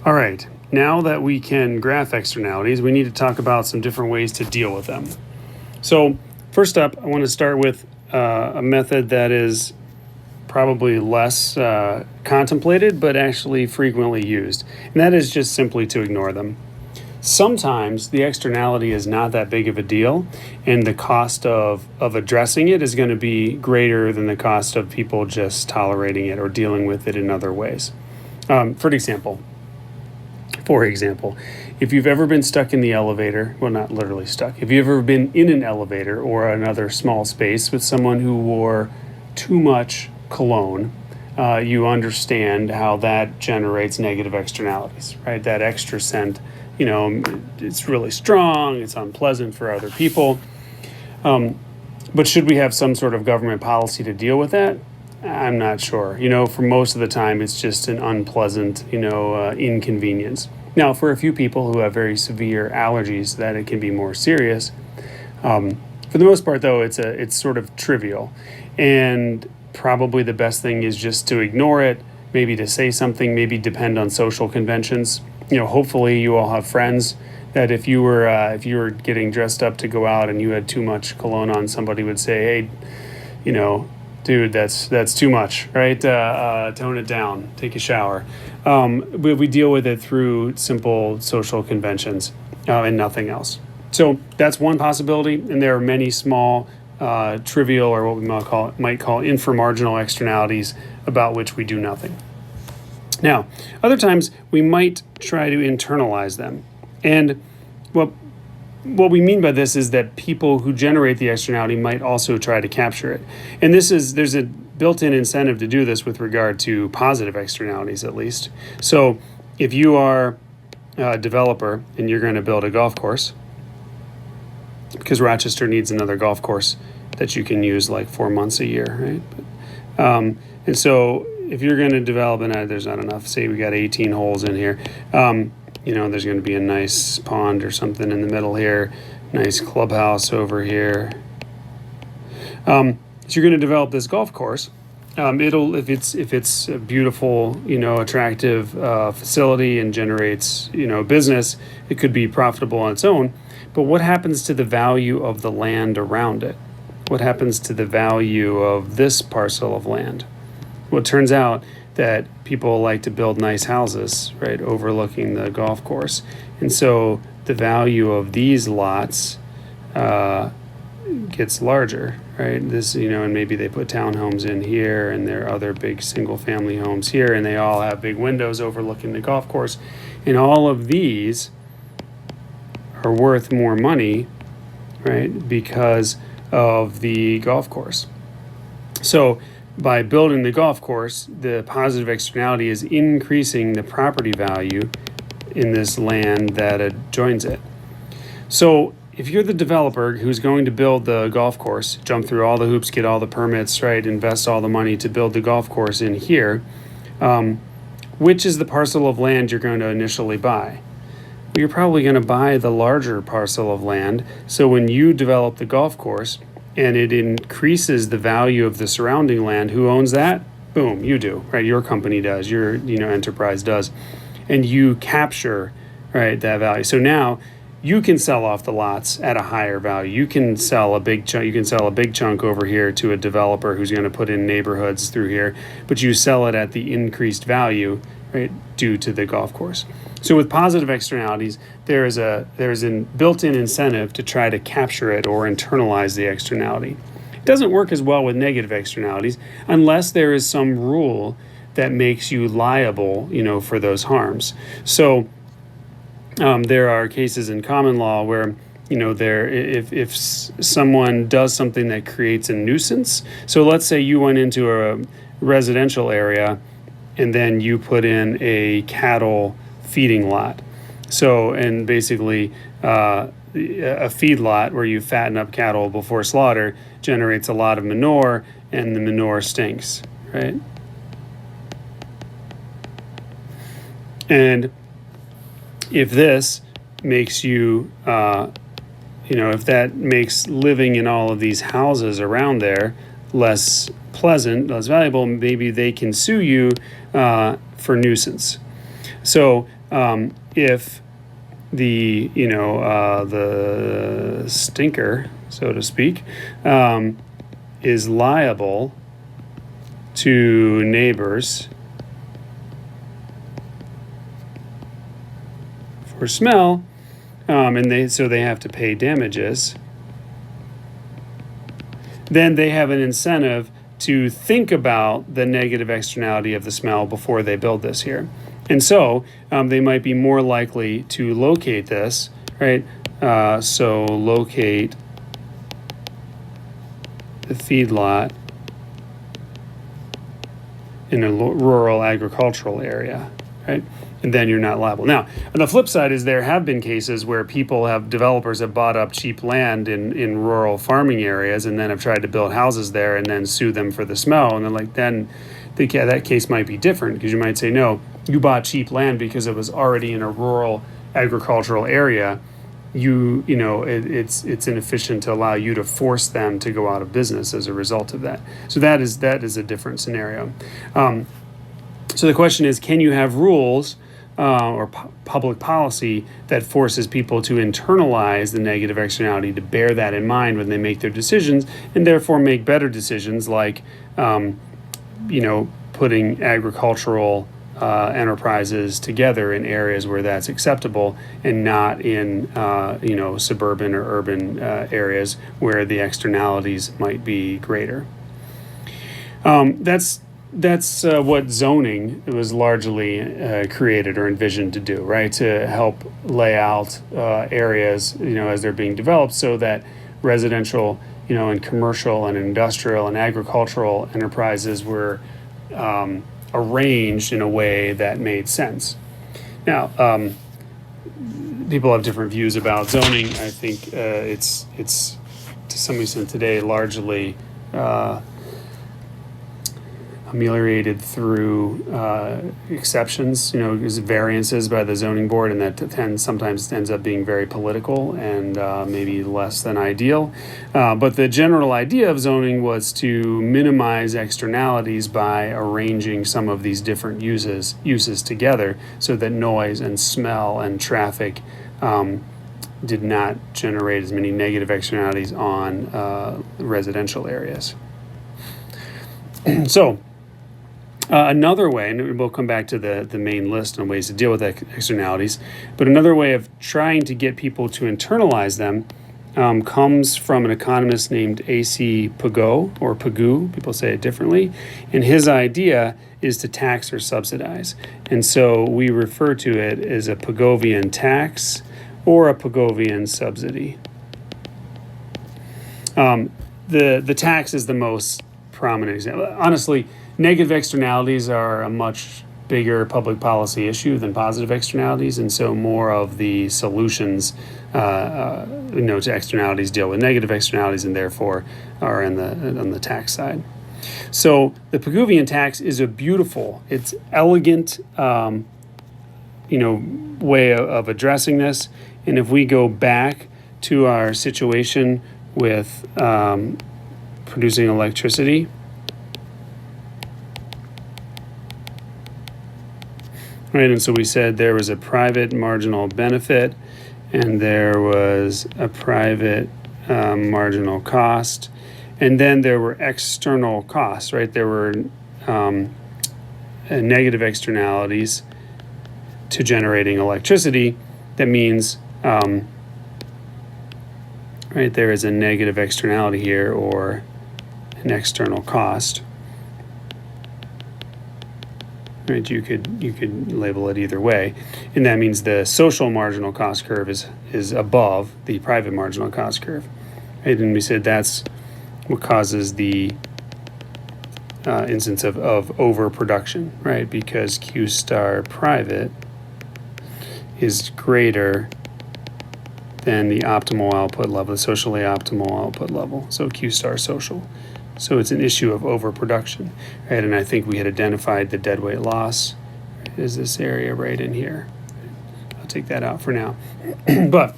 All right, now that we can graph externalities, we need to talk about some different ways to deal with them. So first up, I want to start with a method that is probably less contemplated, but actually frequently used, and that is just simply to ignore them. Sometimes the externality is not that big of a deal, and the cost of addressing it is going to be greater than the cost of people just tolerating it or dealing with it in other ways. For example, if you've ever been stuck in the elevator, well, not literally stuck, if you've ever been in an elevator or another small space with someone who wore too much cologne, you understand how that generates negative externalities, right? That extra scent, it's really strong, it's unpleasant for other people. But should we have some sort of government policy to deal with that? I'm not sure. For most of the time, it's just an unpleasant, inconvenience. Now, for a few people who have very severe allergies, that it can be more serious. For the most part, though, it's sort of trivial. And probably the best thing is just to ignore it, maybe to say something, maybe depend on social conventions. Hopefully you all have friends that if you were getting dressed up to go out and you had too much cologne on, somebody would say, hey, dude, that's too much, right? Tone it down, take a shower. We deal with it through simple social conventions and nothing else. So that's one possibility, and there are many small, trivial, or what we might call inframarginal externalities about which we do nothing. Now, other times we might try to internalize them. And what we mean by this is that people who generate the externality might also try to capture it. And there's a built-in incentive to do this with regard to positive externalities, at least. So if you are a developer and you're going to build a golf course, because Rochester needs another golf course that you can use like 4 months a year, right? And so if you're going to develop, and there's not enough, say we got 18 holes in here, there's going to be a nice pond or something in the middle here, nice clubhouse over here. So you're going to develop this golf course. If it's a beautiful, attractive facility and generates, business, it could be profitable on its own. But what happens to the value of the land around it? What happens to the value of this parcel of land? Well, it turns out that people like to build nice houses, right, overlooking the golf course. And so the value of these lots gets larger, right? And maybe they put townhomes in here, and there are other big single-family homes here, and they all have big windows overlooking the golf course. And all of these are worth more money, right, because of the golf course. So by building the golf course, the positive externality is increasing the property value in this land that adjoins it. So if you're the developer who's going to build the golf course, jump through all the hoops, get all the permits, right, invest all the money to build the golf course in here, which is the parcel of land you're going to initially buy? Well, you're probably going to buy the larger parcel of land. So when you develop the golf course, and it increases the value of the surrounding land, who owns that? Boom, you do, right? Your company does, your enterprise does, and you capture, right, that value. So now you can sell off the lots at a higher value. You can sell a big chunk. You can sell a big chunk over here to a developer who's going to put in neighborhoods through here, but you sell it at the increased value, right, due to the golf course. So with positive externalities, there's a built-in incentive to try to capture it or internalize the externality. It doesn't work as well with negative externalities unless there is some rule that makes you liable, for those harms. So there are cases in common law where, if someone does something that creates a nuisance. So let's say you went into a residential area and then you put in a cattle feeding lot. So, and basically a feed lot where you fatten up cattle before slaughter generates a lot of manure, and the manure stinks, right? And if this makes you, if that makes living in all of these houses around there less pleasant, less valuable, maybe they can sue you for nuisance. So if the the stinker, so to speak, is liable to neighbors for smell, and they have to pay damages, then they have an incentive to think about the negative externality of the smell before they build this here. And so they might be more likely to locate this, right? So locate the feedlot in a rural agricultural area, right? And then you're not liable. Now, on the flip side is there have been cases where developers have bought up cheap land in rural farming areas and then have tried to build houses there and then sue them for the smell. And then that case might be different, because you might say, no, you bought cheap land because it was already in a rural agricultural area. It's inefficient to allow you to force them to go out of business as a result of that. So that is a different scenario. So the question is, can you have rules or public policy that forces people to internalize the negative externality, to bear that in mind when they make their decisions, and therefore make better decisions, like putting agricultural enterprises together in areas where that's acceptable, and not in suburban or urban areas where the externalities might be greater. That's what zoning was largely created or envisioned to do, right? To help lay out areas, as they're being developed, so that residential, and commercial and industrial and agricultural enterprises were arranged in a way that made sense. Now, people have different views about zoning. I think it's to some extent today largely ameliorated through exceptions, variances by the zoning board, and that sometimes ends up being very political and maybe less than ideal. But the general idea of zoning was to minimize externalities by arranging some of these different uses together, so that noise and smell and traffic did not generate as many negative externalities on residential areas. So another way, and we'll come back to the main list on ways to deal with externalities, but another way of trying to get people to internalize them comes from an economist named A.C. Pigot, or Pigou, people say it differently, and his idea is to tax or subsidize. And so we refer to it as a Pigovian tax or a Pigovian subsidy. The tax is the most prominent example. Honestly, negative externalities are a much bigger public policy issue than positive externalities, and so more of the solutions to externalities deal with negative externalities, and therefore are on the tax side. So the Pigovian tax is it's elegant way of addressing this. And if we go back to our situation with producing electricity, right, and so we said there was a private marginal benefit, and there was a private marginal cost, and then there were external costs, right? There were negative externalities to generating electricity. That means, right, there is a negative externality here, or an external cost. Right, you could label it either way, and that means the social marginal cost curve is above the private marginal cost curve. Right, and we said that's what causes the instance of overproduction, right? Because Q star private is greater than the optimal output level, the socially optimal output level. So Q star social. So it's an issue of overproduction, right? And I think we had identified the deadweight loss as this area right in here. I'll take that out for now. But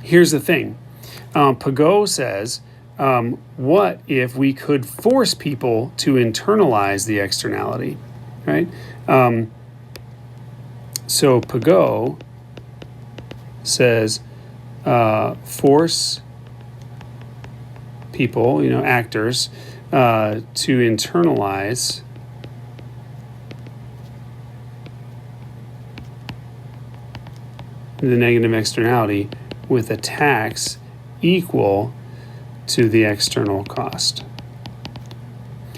here's the thing. Pigot says, what if we could force people to internalize the externality? right? So Pigot says force people, actors, to internalize the negative externality with a tax equal to the external cost.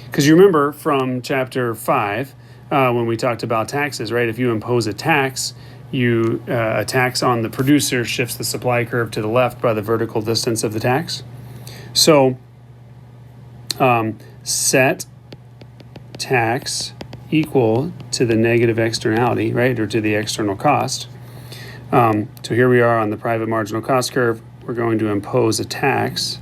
Because you remember from chapter 5, when we talked about taxes, right? If you impose a tax, a tax on the producer shifts the supply curve to the left by the vertical distance of the tax. So set tax equal to the negative externality, right? Or to the external cost. So here we are on the private marginal cost curve. We're going to impose a tax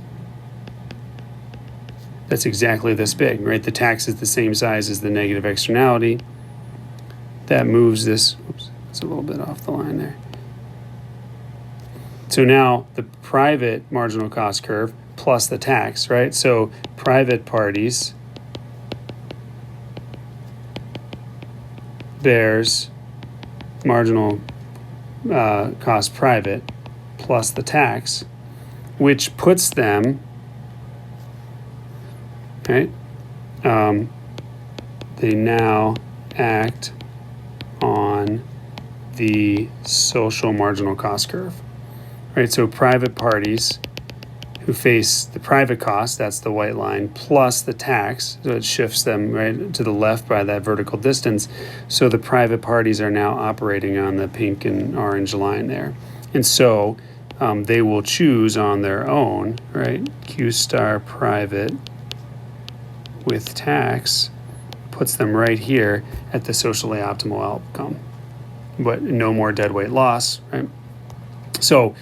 that's exactly this big, right? The tax is the same size as the negative externality. That moves this, oops, it's a little bit off the line there. So now the private marginal cost curve plus the tax, right? So private parties bears marginal cost private plus the tax, which puts them, right? They now act on the social marginal cost curve, right? So private parties who face the private cost, that's the white line, plus the tax, so it shifts them right to the left by that vertical distance. So the private parties are now operating on the pink and orange line there. And so they will choose on their own, right? Q star private with tax puts them right here at the socially optimal outcome, but no more deadweight loss, right? So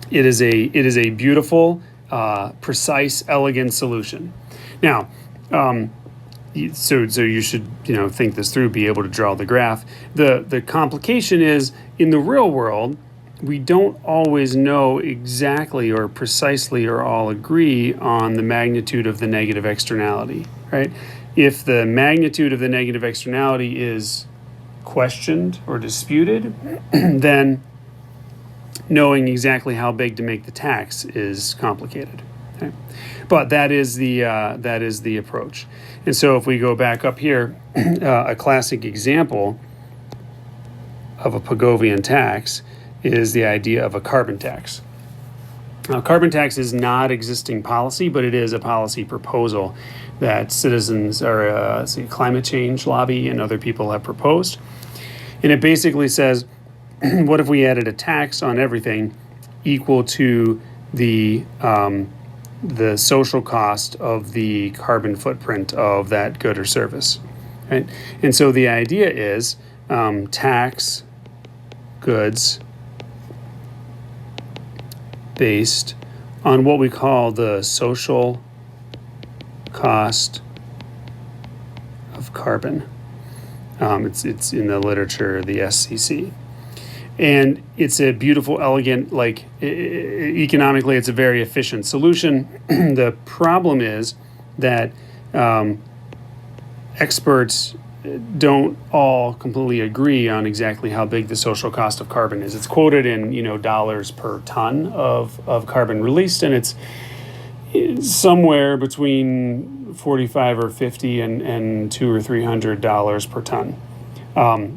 it is a beautiful, precise, elegant solution. Now, so you should think this through, be able to draw the graph. The complication is in the real world, we don't always know exactly or precisely or all agree on the magnitude of the negative externality, right? If the magnitude of the negative externality is questioned or disputed, then knowing exactly how big to make the tax is complicated. Okay? But that is the approach. And so if we go back up here, a classic example of a Pigovian tax is the idea of a carbon tax. Now, carbon tax is not existing policy, but it is a policy proposal that citizens or climate change lobby and other people have proposed. And it basically says, what if we added a tax on everything equal to the social cost of the carbon footprint of that good or service, right? And so the idea is tax goods based on what we call the social cost of carbon. It's in the literature, the SCC. And it's a beautiful, elegant, economically, it's a very efficient solution. The problem is that experts don't all completely agree on exactly how big the social cost of carbon is. It's quoted in dollars per ton of carbon released, and it's somewhere between 45 or 50 and $200 or $300 per ton.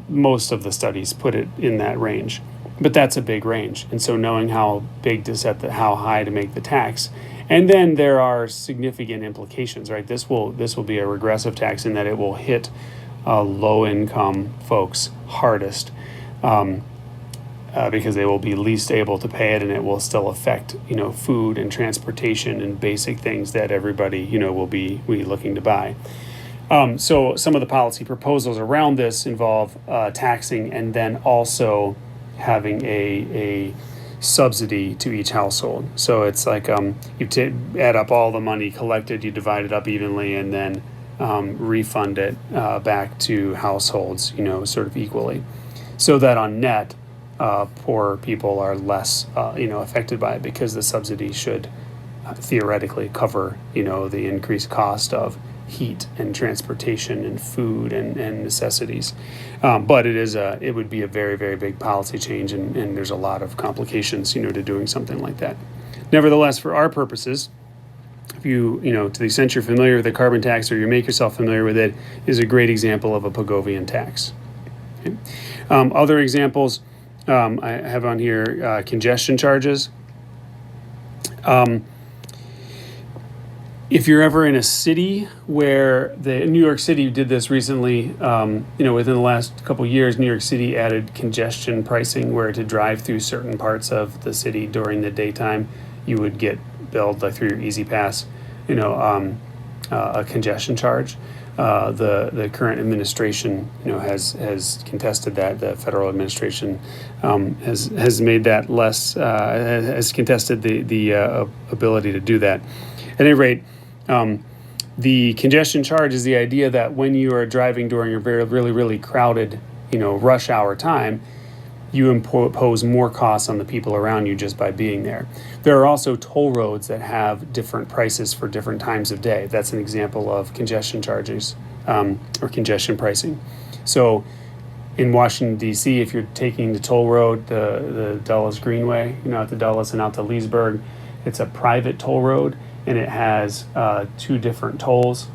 Most of the studies put it in that range, but that's a big range. And so knowing how big to set how high to make the tax, and then there are significant implications, right? This will be a regressive tax in that it will hit low-income folks hardest because they will be least able to pay it, and it will still affect food and transportation and basic things that everybody will be looking to buy. So some of the policy proposals around this involve taxing and then also having a subsidy to each household. So it's like you add up all the money collected, you divide it up evenly, and then refund it back to households, sort of equally, so that on net, poor people are less, affected by it, because the subsidy should theoretically cover, the increased cost of heat and transportation and food and necessities. But it would be a very, very big policy change, and there's a lot of complications, to doing something like that. Nevertheless, for our purposes, if you to the extent you're familiar with the carbon tax, or you make yourself familiar with it, is a great example of a Pigovian tax. Okay. Other examples I have on here, congestion charges. If you're ever in a city where New York City did this recently, within the last couple of years, New York City added congestion pricing, where to drive through certain parts of the city during the daytime, you would get billed through your Easy Pass, a congestion charge. The current administration, has contested that. The federal administration has made that less, has contested the ability to do that. At any rate, the congestion charge is the idea that when you are driving during a really, really crowded, rush hour time, you impose more costs on the people around you just by being there. There are also toll roads that have different prices for different times of day. That's an example of congestion charges, or congestion pricing. So in Washington, D.C., if you're taking the toll road, the Dulles Greenway, at the Dulles and out to Leesburg, it's a private toll road, and it has two different tolls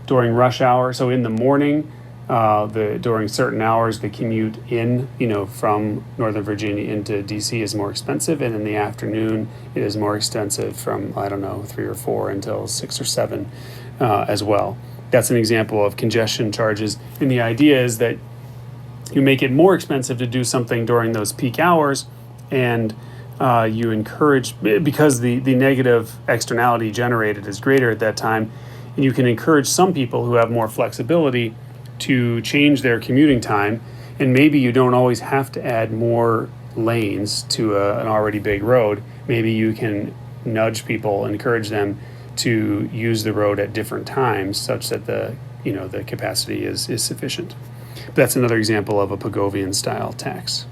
during rush hour. So in the morning, during certain hours, the commute in, from Northern Virginia into DC is more expensive, and in the afternoon, it is more expensive from 3 or 4 until 6 or 7 as well. That's an example of congestion charges, and the idea is that you make it more expensive to do something during those peak hours, and you encourage, because the negative externality generated is greater at that time, and you can encourage some people who have more flexibility to change their commuting time, and maybe you don't always have to add more lanes to an already big road. Maybe you can nudge people, encourage them to use the road at different times, such that the capacity is sufficient. That's another example of a Pigovian style tax.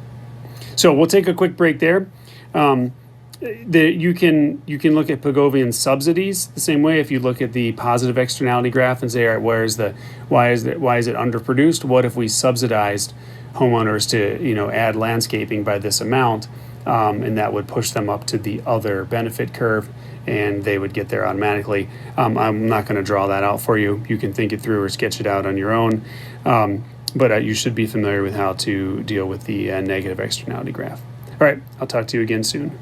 So we'll take a quick break there. You can look at Pigovian subsidies the same way. If you look at the positive externality graph and say, all right, why is it underproduced? What if we subsidized homeowners to add landscaping by this amount, and that would push them up to the other benefit curve, and they would get there automatically. I'm not going to draw that out for you. You can think it through or sketch it out on your own, but you should be familiar with how to deal with the negative externality graph. All right, I'll talk to you again soon.